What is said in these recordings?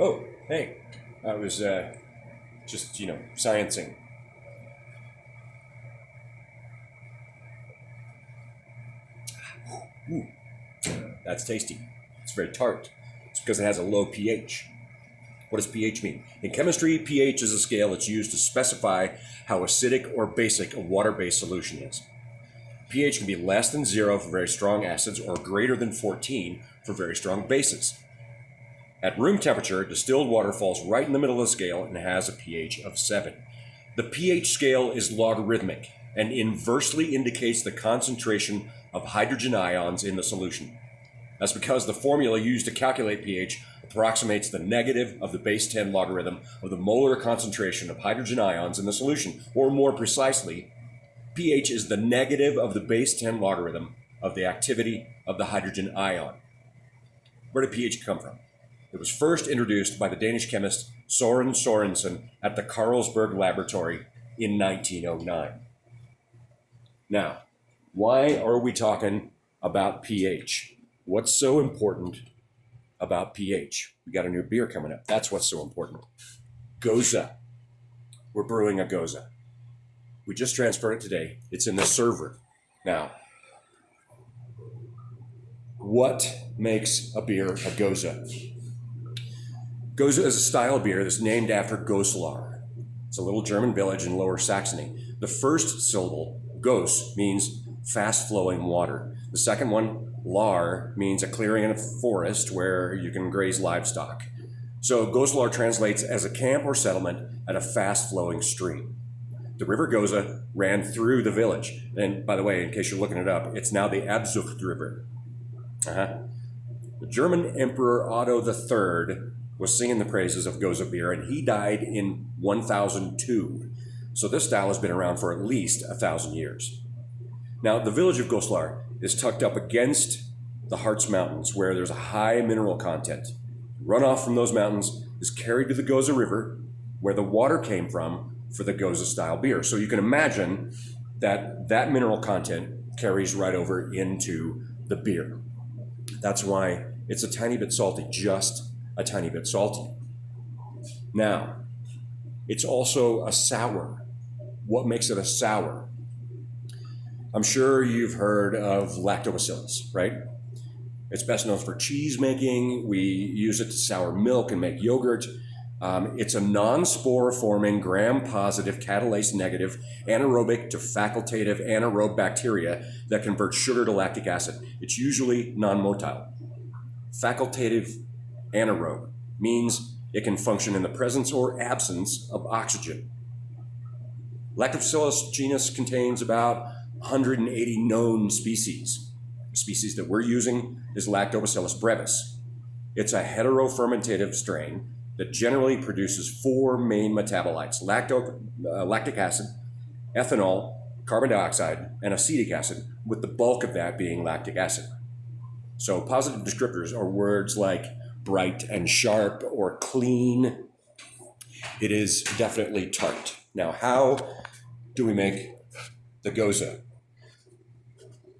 Oh, hey, I was just, sciencing. Ooh, that's tasty. It's very tart. It's because it has a low pH. What does pH mean? In chemistry, pH is a scale that's used to specify how acidic or basic a water-based solution is. pH can be less than 0 for very strong acids or greater than 14 for very strong bases. At room temperature, distilled water falls right in the middle of the scale and has a pH of 7. The pH scale is logarithmic and inversely indicates the concentration of hydrogen ions in the solution. That's because the formula used to calculate pH approximates the negative of the base 10 logarithm of the molar concentration of hydrogen ions in the solution, or more precisely, pH is the negative of the base 10 logarithm of the activity of the hydrogen ion. Where did pH come from? It was first introduced by the Danish chemist Søren Sørensen at the Carlsberg Laboratory in 1909. Now, why are we talking about pH? What's so important about pH? We got a new beer coming up. That's what's so important. Goza. We're brewing a Goza. We just transferred it today. It's in the server. Now, what makes a beer a Goza? Goza is a style of beer that's named after Goslar. It's a little German village in Lower Saxony. The first syllable, Gos, means fast-flowing water. The second one, Lar, means a clearing in a forest where you can graze livestock. So Goslar translates as a camp or settlement at a fast-flowing stream. The river Goza ran through the village. And by the way, in case you're looking it up, it's now the Abzucht River. The German Emperor Otto III was singing the praises of Goza beer, and he died in 1002. So this style has been around for at least 1,000 years. Now, the village of Goslar is tucked up against the Harz Mountains, where there's a high mineral content. Runoff from those mountains is carried to the Goza River, where the water came from for the Goza style beer. So you can imagine that that mineral content carries right over into the beer. That's why it's a tiny bit salty, just a tiny bit salty. Now, it's also a sour. What makes it a sour? I'm sure you've heard of lactobacillus, right? It's best known for cheese making. We use it to sour milk and make yogurt. It's a non-spore forming gram-positive, catalase-negative, anaerobic to facultative anaerobe bacteria that converts sugar to lactic acid. It's usually non-motile. Facultative anaerobe means it can function in the presence or absence of oxygen. Lactobacillus genus contains about 180 known species. The species that we're using is Lactobacillus brevis. It's a heterofermentative strain that generally produces 4 main metabolites: lactic acid, ethanol, carbon dioxide, and acetic acid, with the bulk of that being lactic acid. So positive descriptors are words like bright and sharp or clean. It is definitely tart. Now, how do we make the Goza?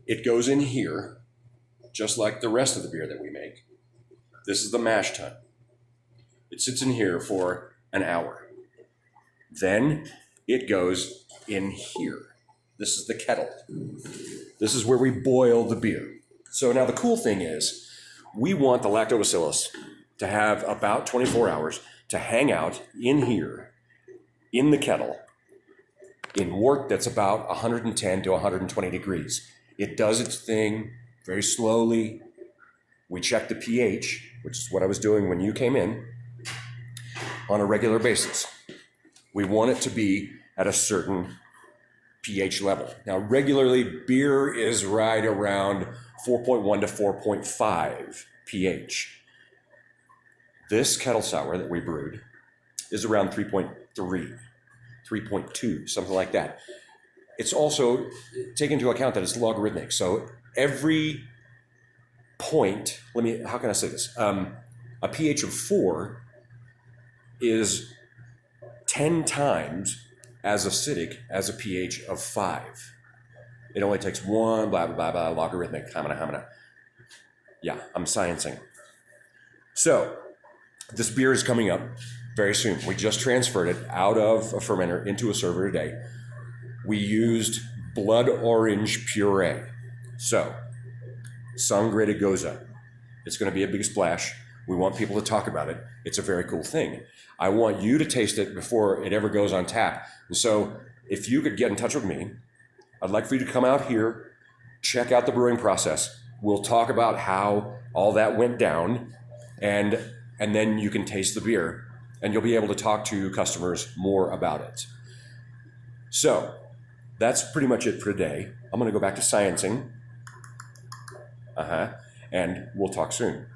It goes in here, just like the rest of the beer that we make. This is the mash tun. It sits in here for an hour. Then it goes in here. This is the kettle. This is where we boil the beer. So now the cool thing is, we want the lactobacillus to have about 24 hours to hang out in here, in the kettle, in wort that's about 110 to 120 degrees. It does its thing very slowly. We check the pH, which is what I was doing when you came in, on a regular basis. We want it to be at a certain pH level. Now, regularly, beer is right around 4.1 to 4.5 pH. This kettle sour that we brewed is around 3.3, 3.2, something like that. It's also, take into account that it's logarithmic. So every point, how can I say this? A pH of 4 is 10 times as acidic as a pH of 5. It only takes one, blah, blah, blah, blah, logarithmic, hamina. Yeah, I'm sciencing. So, This beer is coming up very soon. We just transferred it out of a fermenter into a server today. We used blood orange puree. So, Sangre de Goza. It's going to be a big splash. We want people to talk about it. It's a very cool thing. I want you to taste it before it ever goes on tap. And so, if you could get in touch with me, I'd like for you to come out here, check out the brewing process. We'll talk about how all that went down, and then you can taste the beer, and you'll be able to talk to customers more about it. So, that's pretty much it for today. I'm going to go back to sciencing. And we'll talk soon.